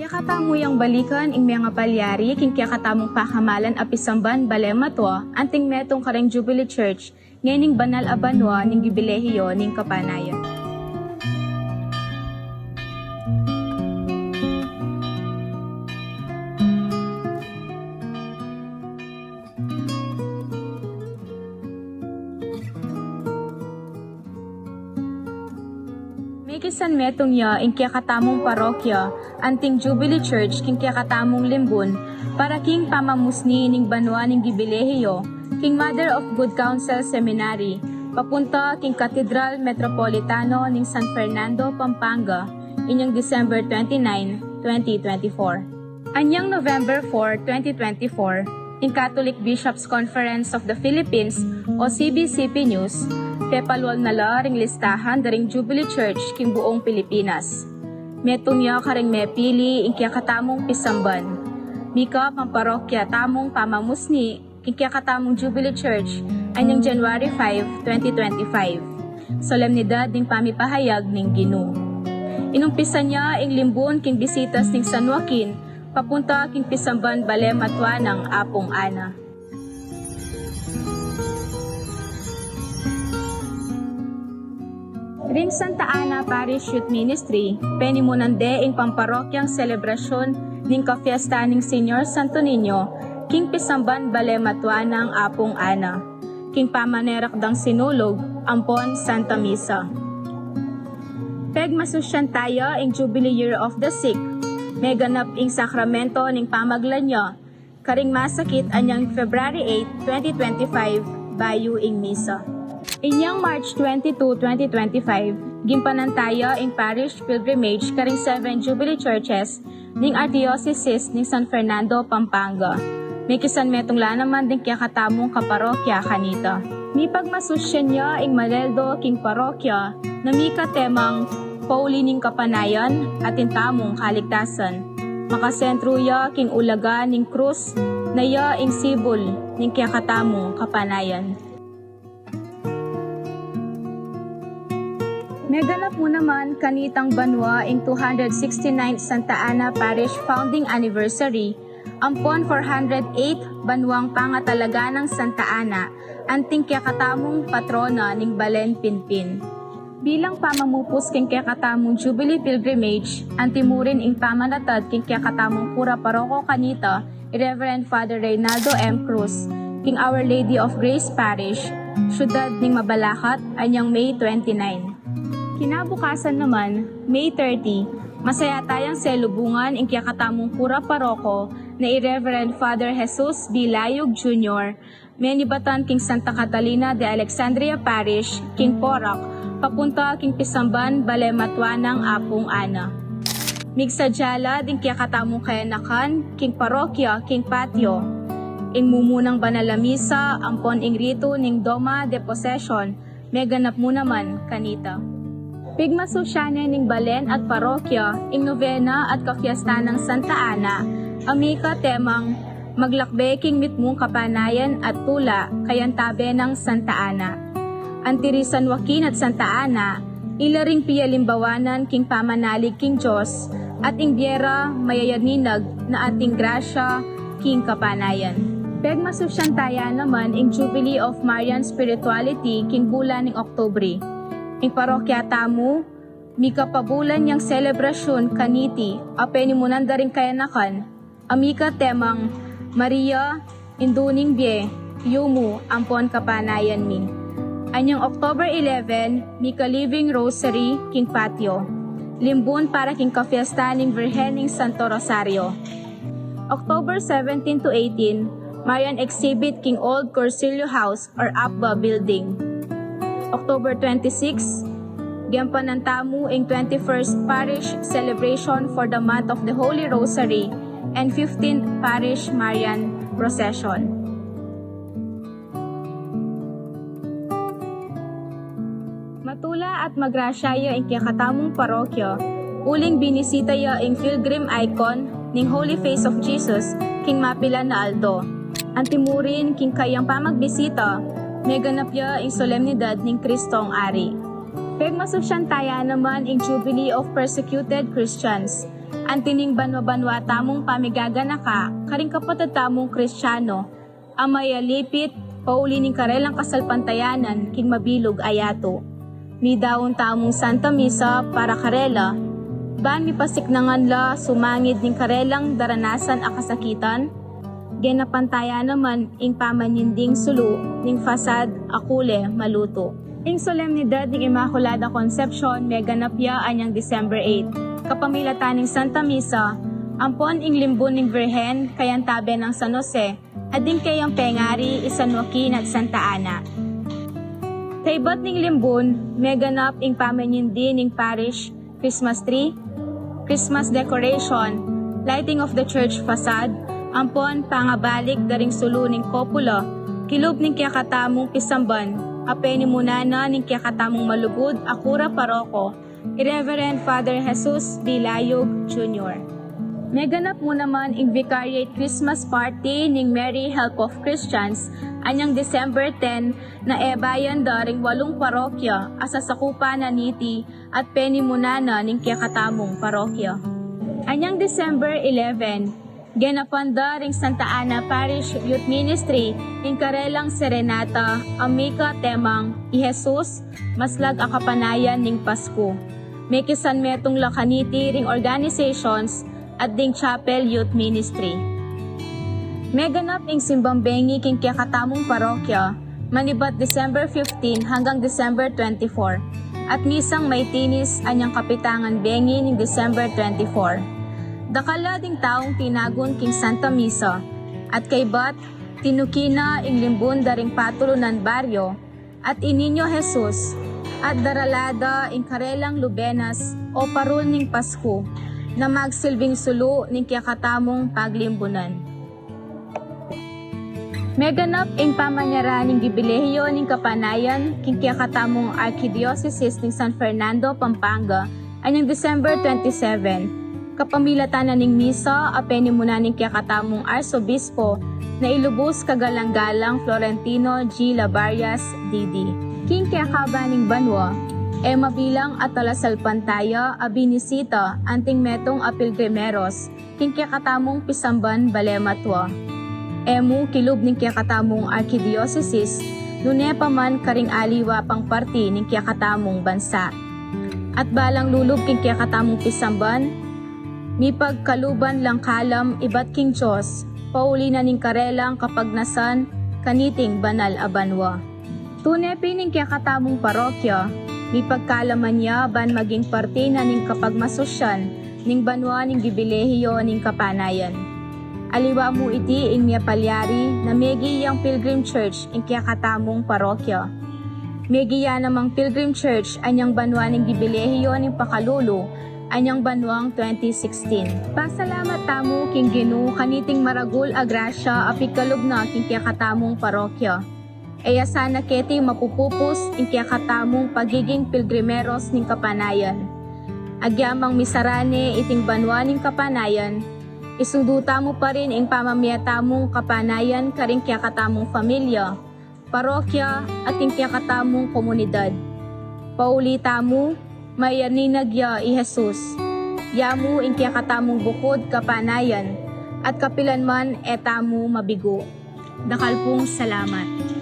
Kaya katamuyang balikan ing mga palyari, king kaya katamong pakamalan apisamban balematwa, anting metong kareng Jubilee Church, ngayon banal abanwa ning gibilehiyo ning kapanayon. May kisan metong ya ing kaya katamong parokya, anting Jubilee Church king kaya katamong limbun, para king pamamusni ning banwa ning gibilehiyo, king Mother of Good Counsel Seminary, papunta king Cathedral Metropolitano ning San Fernando, Pampanga, inyong December 29, 2024. Anyang November 4, 2024, in Catholic Bishops Conference of the Philippines o CBCP News, pepalwal na laring listahan daring Jubilee Church king buong Pilipinas. Metong ya karing mepili ing kaya katamong pisamban. Mika pamparokya tamong pamamusni king kaya katamong Jubilee Church anyang January 5, 2025. Solemnidad ning pamipahayag ning Ginoo. Inumpisa niya ing limbun king bisitas ning San Joaquin papunta king pisamban Balematwa ng Apong Ana. Ring Santa Ana Parish Youth Ministry, penimunande ing pamparokyang selebrasyon ning kafiesta ning Senior Santo Niño, king pisamban Balematwa ng Apong Ana, king pamanerakdang sinulog, ampon Santa Misa. Pegmasusyan tayo ing Jubilee Year of the Sick, may ganap ing sakramento ning pamaglanyo, karing masakit anyang February 8, 2025, bayu ing misa. Inyang March 22, 2025, gimpanan tayo ing parish pilgrimage karing 7 Jubilee Churches ning Archdiocese ning San Fernando, Pampanga. May kisan metong lanaman din kaya katamong kaparokya kanita. Mi pagmasusyan niya ing Maleldo king parokya na mi katemang pauli ning kapanayan at intamong kaligtasan. Makasentro ya king ulaga ning krus na ya ing sibol ning kaya katamong kapanayan. Meganap mo naman kanitang banwa ing 269th Santa Ana Parish Founding Anniversary, ampon 408 banwang pangatalaga ng Santa Ana, anting kaya katamong patrona ning Balen Pinpin. Bilang pamamupos king kaya katamong Jubilee Pilgrimage, antimurin ing pamanatad king kaya katamong pura paroko kanita, Reverend Father Reynaldo M. Cruz, king Our Lady of Grace Parish, syudad ning Mabalacat, anyang May 29. Kinabukasan naman, May 30, masaya tayang selubungan ing kaya katamong pura paroko na Reverend Father Jesus B. Layog Jr., menibatan king Santa Catalina de Alexandria Parish, king Porac, papunta king Pisamban, Balematwa ng Apong Ana. Migsadyala din kaya katamong kayanakan, king parokya, king patio, ing mumunang banalamisa, ampon ing rito ning Doma de Possession, may ganap mo naman kanita. Pigmasusyanan ning Balen at parokya, ing novena at kafiesta ng Santa Ana, amika temang maglakbe king mitmong kapanayan at tula kayantabe ng Santa Ana. Antiri San Joaquin at Santa Ana, ilaring piyalimbawanan king pamanalig king Diyos, at ing biyera mayayaninag na ating grasya king kapanayan. Pegmasusyan taya naman ing Jubilee of Marian Spirituality king bulan ning Oktubre. Ing parokya tamu, mika pabulan yang selebrasyon kaniti, apenimunan da rin kayanakan, amika temang Maria, Induning Bie, Yumu, ampon kapanayan mi. Anyang October 11, mika Living Rosary, king patio. Limbun para king kafiesta ning Virgen ning Santo Rosario. October 17 to 18, Marian Exhibit king Old Corsilio House or APBA Building. October 26, giampanan tamu ing 21st Parish Celebration for the Month of the Holy Rosary and 15th Parish Marian Procession. Matula at magrasya ing kakatamong parokya, uling binisita ya ing pilgrim icon ning Holy Face of Jesus king Mapila na Aldo. Antimurin king kayang pamagbisita, may ganap ya ing solemnidad ning Kristong Ari. Pegmasusyan taya naman ing Jubilee of Persecuted Christians, Antining banwa-banwa tamong pamigaganaka, karing kapatid tamong Kristiyano, amayalipit, pauli ning karelang kasalpantayanan, king mabilog ayato. Ni daon tamong Santa Misa para karela, ban mi pasiknangan la sumangid ning karelang daranasan a kasakitan, genapantaya naman ing pamanyinding sulu ning fasad akule maluto. Ing solemnidad ng Immaculada Concepcion may ganapya anyang December 8. Kapamilatan ng Santa Misa, ampon ing limbon ng Virhen kayantabe ng San Jose, ading kayang pengari San Joaquin at Santa Ana. Kaybat ng limbon, may ganap ing pamanyindi ng parish Christmas tree, Christmas decoration, lighting of the church facade, ampon pangabalik daring sulu ng kopula, kilub ng kiyakatamong pisamban, apeni munana ning kiyakatamong malugod akura paroko, Reverend Father Jesus B. Layog Jr. May ganap mo naman ing Vicariate Christmas Party ning Mary Help of Christians anyang December 10 na ebayan daring 8 parokya asa sakupa na niti at peni munana ning kiyakatamong parokya. Anyang December 11, genapanda ring Santa Ana Parish Youth Ministry ing karelang serenata amika temang I-Jesus maslag akapanayan ning Pasko. May kisan metong lakaniti ring organizations at ding Chapel Youth Ministry. May ganap ing simbambengi king kiyakatamong parokya manibat December 15 hanggang December 24 at misang may tinis anyang kapitangan bengi ning December 24. Dakala ding taong tinagon king Santa Misa, at kaybat tinukina ing limbon daring patulunan baryo, at ininyo Jesus, at daralada ing karelang lubenas o parun ning Pasko, na magsilbing sulu ning kiyakatamong paglimbunan. Meganap ing pamanyara ning gibilehiyo ning kapanayan king kiyakatamong Archdiocese ning San Fernando, Pampanga, anyang December 27, kapamilatan na ning misa apeni muna ning kiyakatamong Arsobispo na ilubos kagalang-galang Florentino G. Labarias, D.D. King kiyakaba ning banwa, mabilang at talasalpantaya a binisita anting metong a pilgrimeros king kiyakatamong Pisamban, Balematwa. Emu kilub ning kiyakatamong Archdiocese, nune pa man karing aliwa pang parti ning kiyakatamong bansa. At balang lulub king kiyakatamong Pisamban, mi pagkaluban lang kalam ibat king Diyos, pauli na ning karelang kapagnasan, kaniting banal a banwa. Tunepi ning kiyakatamong parokya, mi pagkalaman niya ban maging parte na ning kapagmasosyan, ning banwa ning gibilehiyo ning kapanayan. Aliwa mo iti ing miya palyari na megi yang Pilgrim Church ing kiyakatamong parokya. Megi ya namang Pilgrim Church anyang banwa ning gibilehiyo ning pakalulu, anyang banwang 2016. Pasalamat tamo king Ginoo kaniting maragul a grasya apikalob na king kiyakatamong parokya. Eya sana keti mapupupos ing kiyakatamong pagiging pilgrimeros ning kapanayan. Agyamang misarane iting banwa ning kapanayan, isuduta mo pa rin ing pamamiyatamong kapanayan karing kiyakatamong pamilya, parokya at ing kiyakatamong komunidad. Paulita mo, mayaninagya I-Jesus, yamu ing kiyakatamong bukod kapanayan, at kapilanman etamo mabigo. Dakal pong salamat.